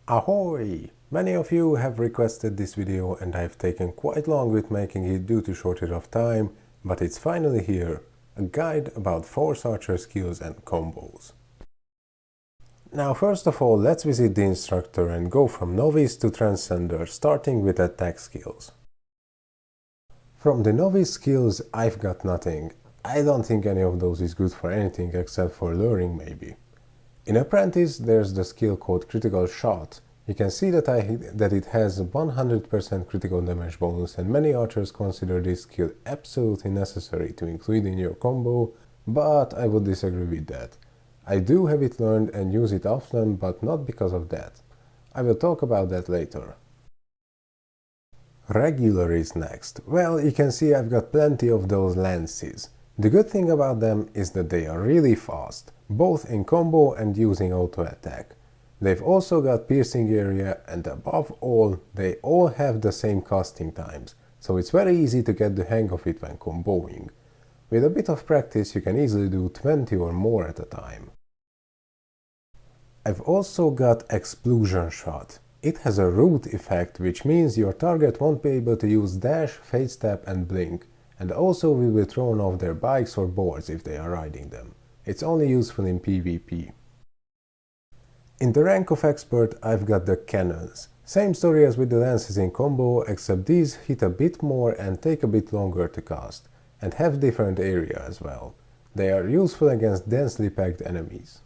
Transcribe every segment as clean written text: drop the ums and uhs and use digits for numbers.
Ahoy! Many of you have requested this video and I've taken quite long with making it due to shortage of time, but it's finally here, a guide about Force Archer skills and combos. Now first of all, let's visit the instructor and go from novice to transcender, starting with attack skills. From the novice skills, I've got nothing. I don't think any of those is good for anything except for luring maybe. In apprentice, there's the skill called critical shot. You can see that it has 100% critical damage bonus, and many archers consider this skill absolutely necessary to include in your combo, but I would disagree with that. I do have it learned and use it often, but not because of that. I will talk about that later. Regular is next. Well, you can see I've got plenty of those lances. The good thing about them is that they are really fast, both in combo and using auto attack. They've also got piercing area, and above all, they all have the same casting times, so it's very easy to get the hang of it when comboing. With a bit of practice you can easily do 20 or more at a time. I've also got explosion shot. It has a root effect, which means your target won't be able to use dash, fade step and blink, and also will be thrown off their bikes or boards if they are riding them. It's only useful in PvP. In the rank of expert, I've got the cannons. Same story as with the lances in combo, except these hit a bit more and take a bit longer to cast, and have different area as well. They are useful against densely packed enemies.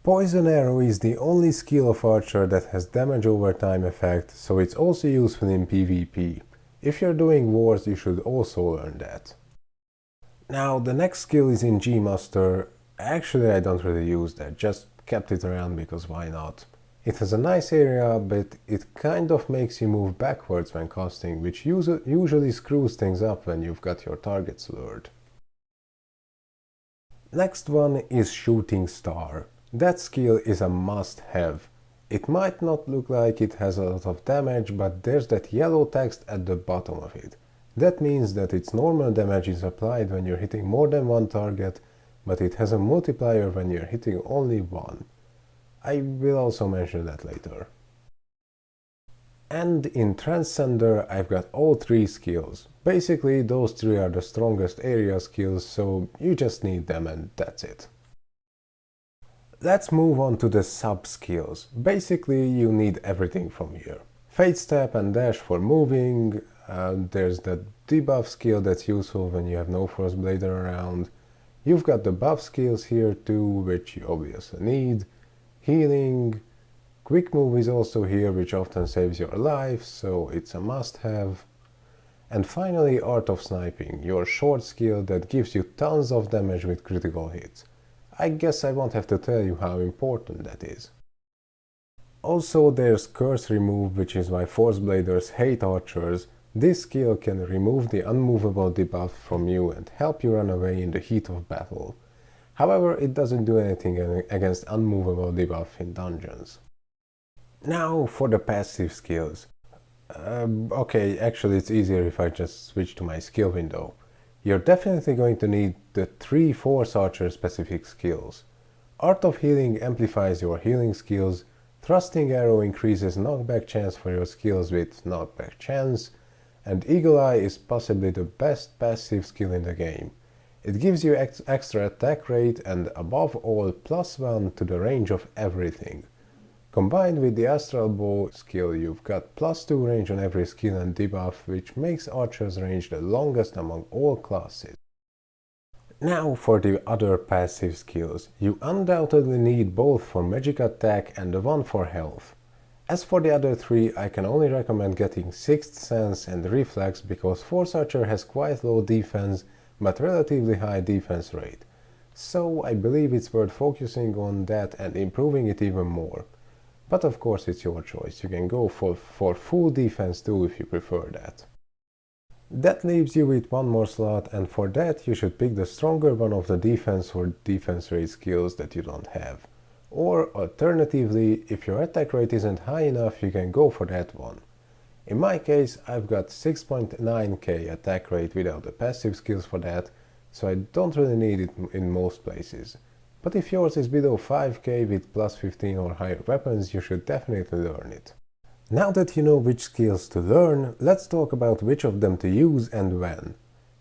Poison arrow is the only skill of archer that has damage over time effect, so it's also useful in PvP. If you're doing wars, you should also learn that. Now the next skill is in G-Master. Actually I don't really use that, just kept it around because why not. It has a nice area, but it kind of makes you move backwards when casting, which usually screws things up when you've got your targets lured. Next one is Shooting Star. That skill is a must-have. It might not look like it has a lot of damage, but there's that yellow text at the bottom of it. That means that its normal damage is applied when you're hitting more than one target, but it has a multiplier when you're hitting only one. I will also mention that later. And in Transcender I've got all three skills. Basically those three are the strongest area skills, so you just need them and that's it. Let's move on to the sub-skills. Basically you need everything from here. Fade step and dash for moving, there's the debuff skill that's useful when you have no Frostblader around. You've got the buff skills here too, which you obviously need. Healing, quick move is also here, which often saves your life, so it's a must-have. And finally Art of Sniping, your short skill that gives you tons of damage with critical hits. I guess I won't have to tell you how important that is. Also there's Curse Remove, which is why Forcebladers hate archers. This skill can remove the unmovable debuff from you and help you run away in the heat of battle. However, it doesn't do anything against unmovable debuff in dungeons. Now for the passive skills. Okay, actually it's easier if I just switch to my skill window. You're definitely going to need the 3 Force Archer specific skills. Art of Healing amplifies your healing skills, Thrusting Arrow increases knockback chance for your skills with knockback chance, and Eagle Eye is possibly the best passive skill in the game. It gives you extra attack rate and above all +1 to the range of everything. Combined with the Astral Bow skill, you've got +2 range on every skill and debuff, which makes Archer's range the longest among all classes. Now for the other passive skills. You undoubtedly need both for magic attack and the one for health. As for the other 3, I can only recommend getting Sixth Sense and Reflex because Force Archer has quite low defense but relatively high defense rate. So I believe it's worth focusing on that and improving it even more. But of course it's your choice, you can go for full defense too if you prefer that. That leaves you with one more slot, and for that you should pick the stronger one of the defense or defense rate skills that you don't have. Or alternatively, if your attack rate isn't high enough, you can go for that one. In my case, I've got 6.9k attack rate without the passive skills for that, so I don't really need it in most places. But if yours is below 5k with plus 15 or higher weapons, you should definitely learn it. Now that you know which skills to learn, let's talk about which of them to use and when.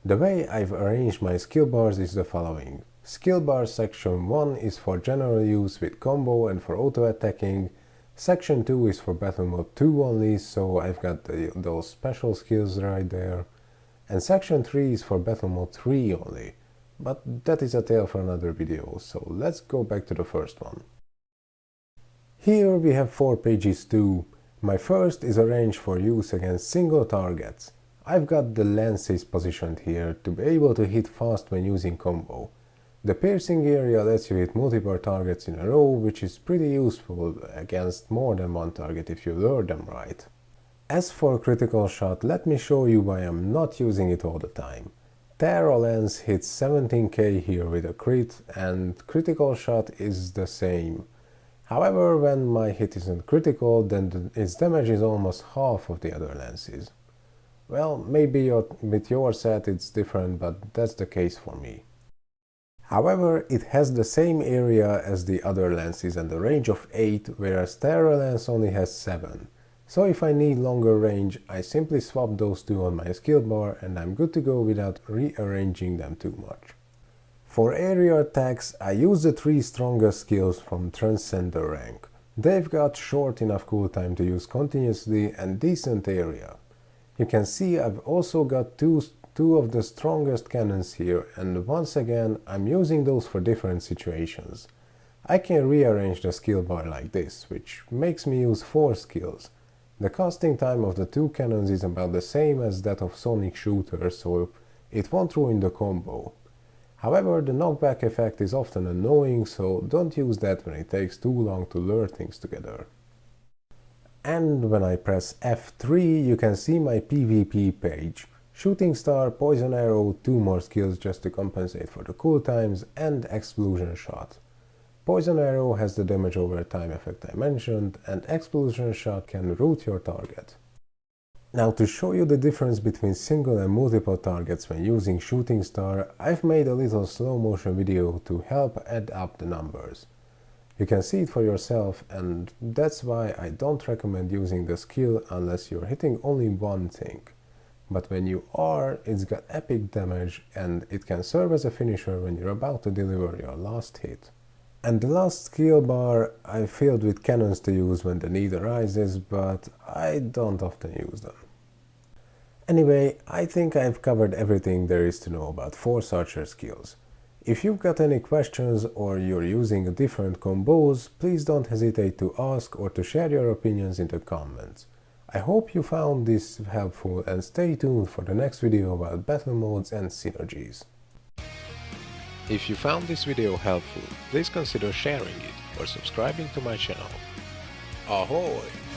The way I've arranged my skill bars is the following. Skill bar section 1 is for general use with combo and for auto attacking. Section 2 is for battle mode 2 only, so I've got those special skills right there. And section 3 is for battle mode 3 only. But that is a tale for another video, so let's go back to the first one. Here we have 4 pages too. My first is arranged for use against single targets. I've got the lances positioned here to be able to hit fast when using combo. The piercing area lets you hit multiple targets in a row, which is pretty useful against more than one target if you lure them right. As for critical shot, let me show you why I'm not using it all the time. Terra Lance hits 17k here with a crit, and critical shot is the same. However, when my hit isn't critical, then its damage is almost half of the other lances. Well, maybe with your set it's different, but that's the case for me. However, it has the same area as the other lances and a range of 8, whereas Terra Lance only has 7. So if I need longer range, I simply swap those two on my skill bar and I'm good to go without rearranging them too much. For area attacks, I use the 3 strongest skills from Transcender rank. They've got short enough cooltime to use continuously and decent area. You can see I've also got two of the strongest cannons here, and once again I'm using those for different situations. I can rearrange the skill bar like this, which makes me use 4 skills. The casting time of the 2 cannons is about the same as that of Sonic Shooter, so it won't ruin the combo. However, the knockback effect is often annoying, so don't use that when it takes too long to lure things together. And when I press F3, you can see my PvP page. Shooting Star, Poison Arrow, 2 more skills just to compensate for the cooltimes, and Explosion Shot. Poison Arrow has the damage over time effect I mentioned, and Explosion Shot can root your target. Now, to show you the difference between single and multiple targets when using Shooting Star, I've made a little slow motion video to help add up the numbers. You can see it for yourself, and that's why I don't recommend using the skill unless you're hitting only one thing. But when you are, it's got epic damage and it can serve as a finisher when you're about to deliver your last hit. And the last skill bar I filled with cannons to use when the need arises, but I don't often use them. Anyway, I think I've covered everything there is to know about Force Archer skills. If you've got any questions or you're using different combos, please don't hesitate to ask or to share your opinions in the comments. I hope you found this helpful and stay tuned for the next video about battle modes and synergies. If you found this video helpful, please consider sharing it or subscribing to my channel. Ahoy!